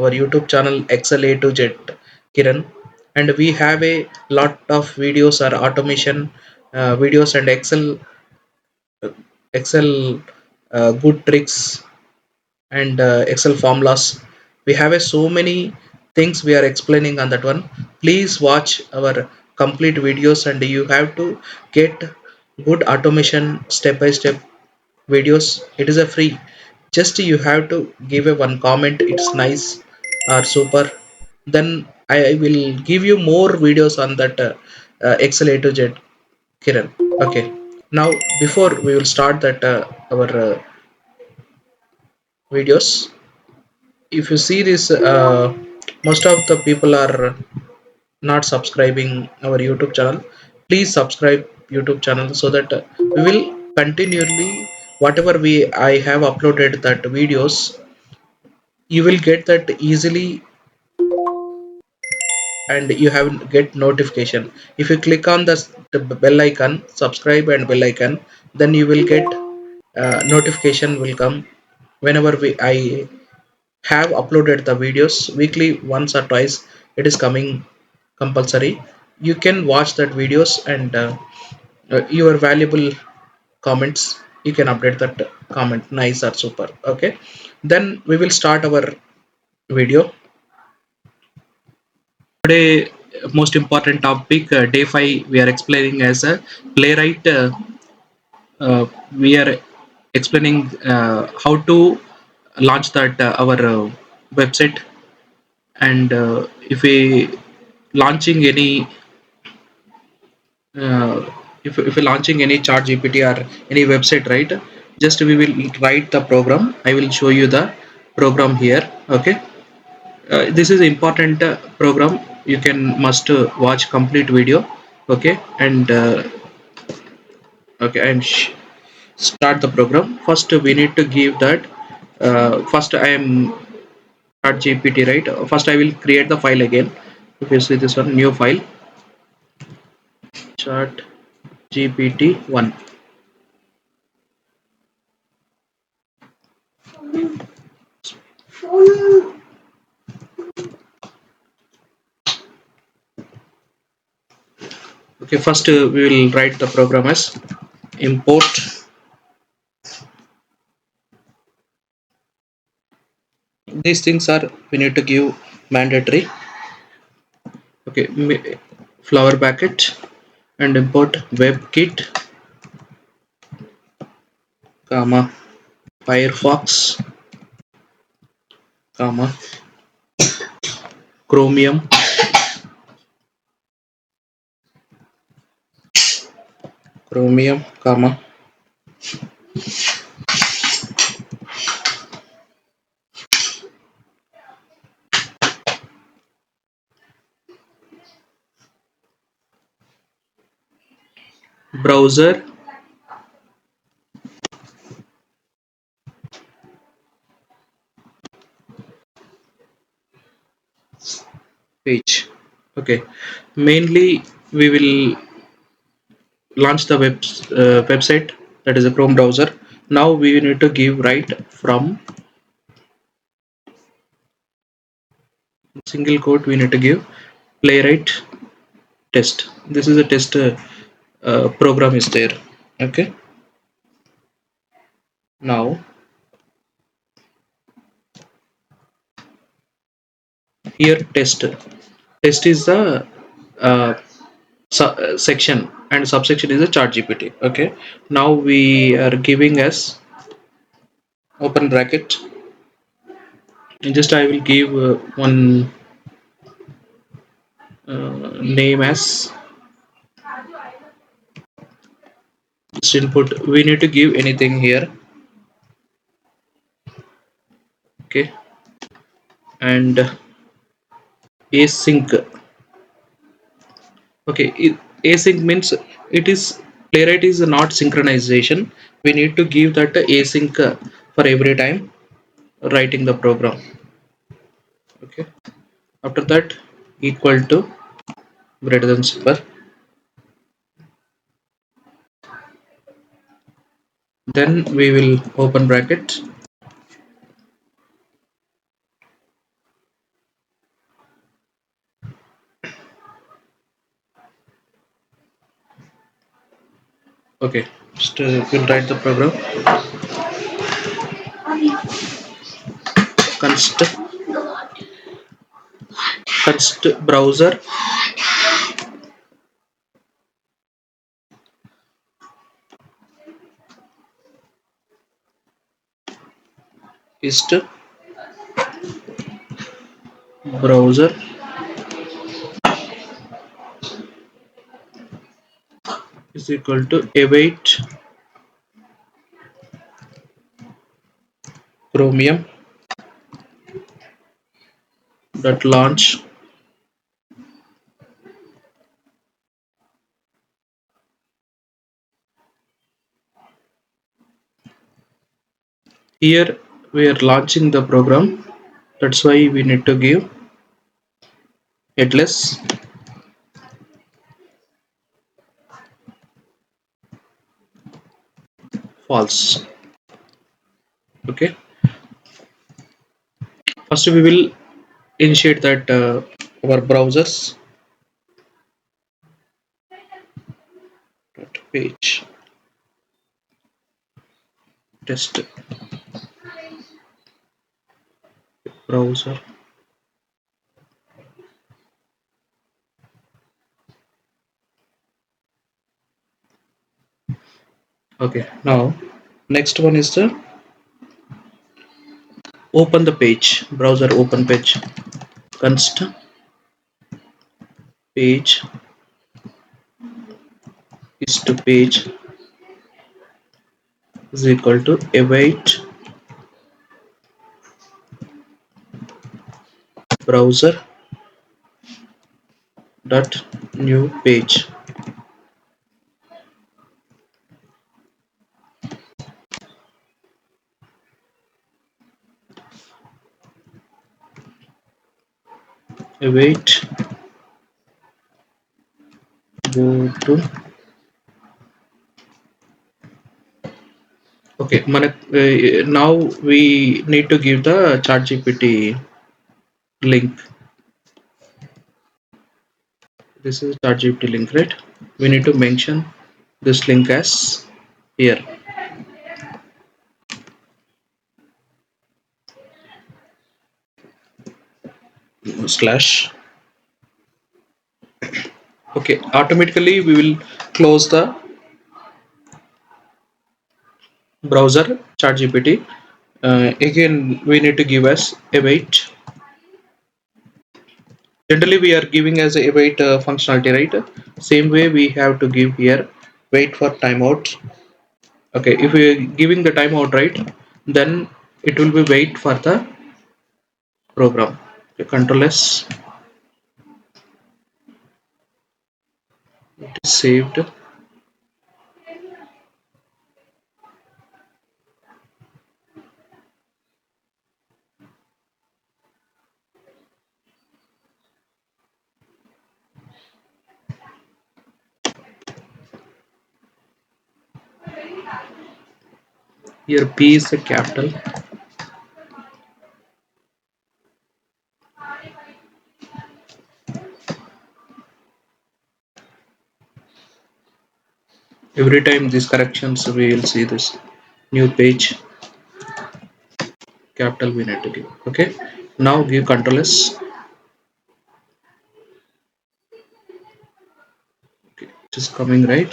our YouTube channel EXCELATOZ Kiran, and we have a lot of videos or automation videos and Excel good tricks and Excel formulas. We have so many things we are explaining on that one. Please watch our complete videos, and you have to get good automation step by step videos. It is a free. Just you have to give a one comment. It's nice or super. Then I will give you more videos on that Excel A to Z, Kiran. Okay. Now before we will start that our videos, if you see this, most of the people are not subscribing our YouTube channel. Please subscribe YouTube channel so that we will continually whatever we I have uploaded that videos, you will get that easily, and you have get notification. If you click on the bell icon, subscribe and bell icon, then you will get notification will come whenever we I have uploaded the videos weekly, once or twice. It is coming compulsory. You can watch that videos, and your valuable comments, you can update that comment nice or super. Okay, then we will start our video today. Most important topic, day 5 we are explaining as a playwright. We are explaining how to launch that our website, and if we launching any uh, if we're launching any chart gpt or any website, right? Just we will write the program. I will show you the program here. Okay, this is important program. You can must watch complete video. Okay, and okay, and start the program. First we need to give that first I am chart gpt, right? First I will create the file again. If you see this one, new file, chart gpt1. Okay, first we will write the program as import. These things are we need to give mandatory. Okay, flower packet and import webkit, comma Firefox, comma Chromium, comma browser page. Okay, mainly we will launch the website, that is a Chrome browser. Now we need to give right from single quote, we need to give playwright test. This is a test program is there. Okay, now here test is the uh, section, and subsection is a chart gpt. Okay, now we are giving as open bracket, and just I will give one name as just input. We need to give anything here. Okay, and async. Okay, async means it is playwright is not synchronization. We need to give that async for every time writing the program. Okay, after that equal to greater than super, then we will open bracket, Okay, just we'll write the program. Const browser is browser is equal to await chromium dot launch. Here we are launching the program. That's why we need to give headless false. Okay. First we will initiate that our browsers dot page test browser. Okay. Now next one is the open the page browser open page const page is to page is equal to await browser dot new page. Await go to. Okay, now we need to give the chat GPT link. This is chat GPT link, right? We need to mention this link as here slash. Okay, automatically we will close the browser chat GPT. Again we need to give as await. Generally we are giving as a await functionality, right? Same way we have to give here wait for timeout. Okay, if we are giving the timeout, right, then it will be wait for the program. Okay, control S, it is saved. Here P is a capital. Every time these corrections we will see this new page capital we need to give. Okay, now give control S. Okay, it is coming, right?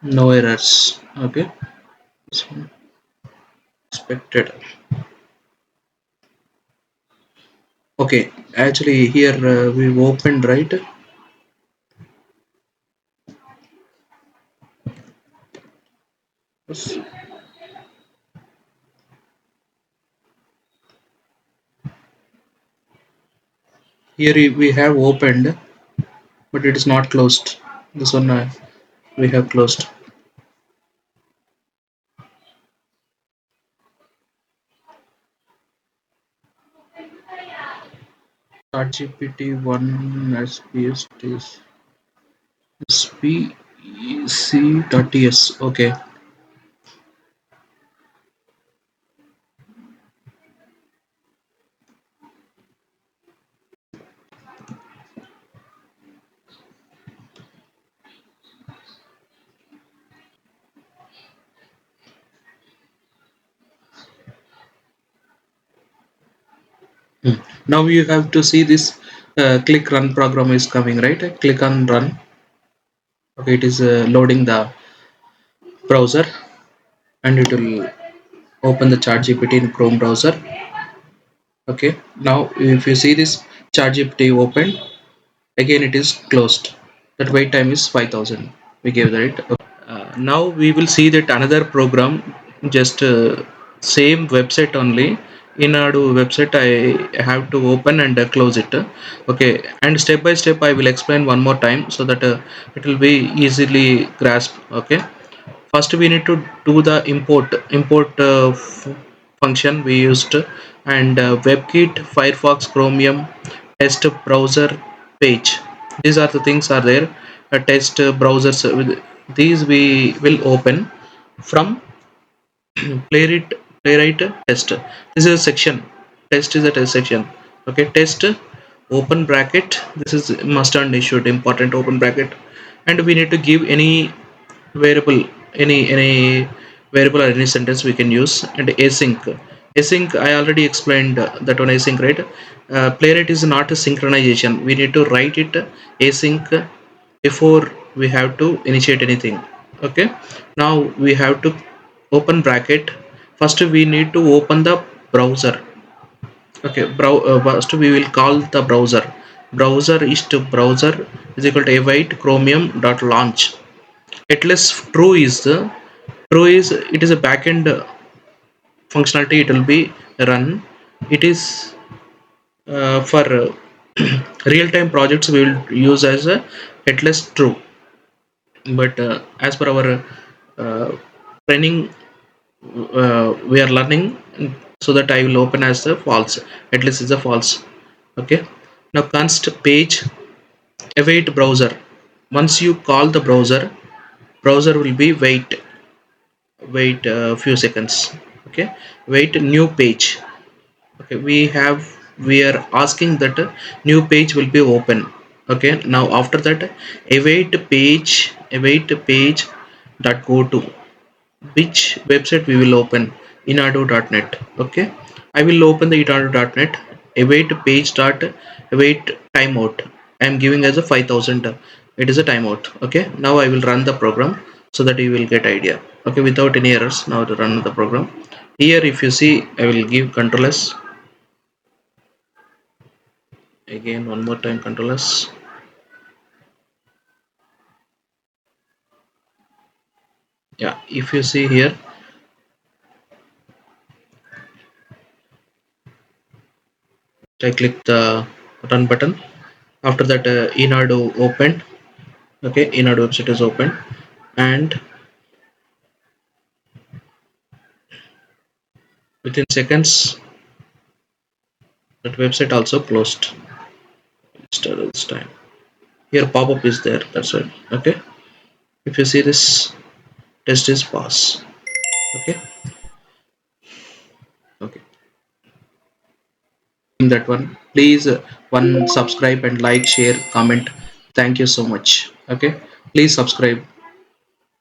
No errors. Okay, this one expected. Okay, actually here we opened, right? Yes. Here we have opened, but it is not closed. This one we have closed. ChatGPT 1 SPS SPC.ts. Okay, Hmm. Now you have to see this click run program is coming, right? Click on run. Okay, it is loading the browser, and it will open the chat GPT in Chrome browser. Okay, now if you see this chat GPT open, again it is closed. That wait time is 5000, we gave that, right? Okay. Now we will see that another program, just same website only. In our website I have to open and close it. Okay, and step by step I will explain one more time so that it will be easily grasp. Okay, first we need to do the import function we used, and WebKit, Firefox, Chromium, test browser page. These are the things are there. Test browsers with these we will open from playwright test. This is a section. Test is a test section. Okay, test open bracket. This is must and issued important open bracket, and we need to give any variable, any variable or any sentence we can use. And async I already explained that one. Async, right? Playwright is not a synchronization. We need to write it async before we have to initiate anything. Okay, now we have to open bracket. First we need to open the browser. Okay, first we will call the browser is to browser is equal to await chromium dot launch. At least true is it is a backend functionality. It will be run. It is for real-time projects we will use as a at least true. But as per our uh, training, we are learning, so that I will open as a false. At least is a false. Okay, now const page await browser. Once you call the browser will be wait a few seconds. Okay, wait new page. Okay, we are asking that new page will be open. Okay, now after that await page dot go to which website we will open, inado.net. Okay, I will open the inado.net. Await page dot await timeout. I am giving as a 5000. It is a timeout. Okay, now I will run the program so that you will get idea. Okay, without any errors. Now to run the program. Here if you see, I will give control s. Again one more time control s. Yeah, if you see here, I click the run button. After that inado opened. Okay, inado website is open, and within seconds that website also closed. Start this time. Here pop-up is there, that's it. Okay, if you see this test is pass. Okay, okay, in that one please one subscribe and like, share, comment. Thank you so much. Okay, please subscribe,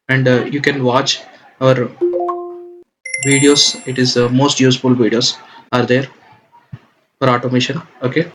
and you can watch our videos. It is most useful videos are there for automation. Okay.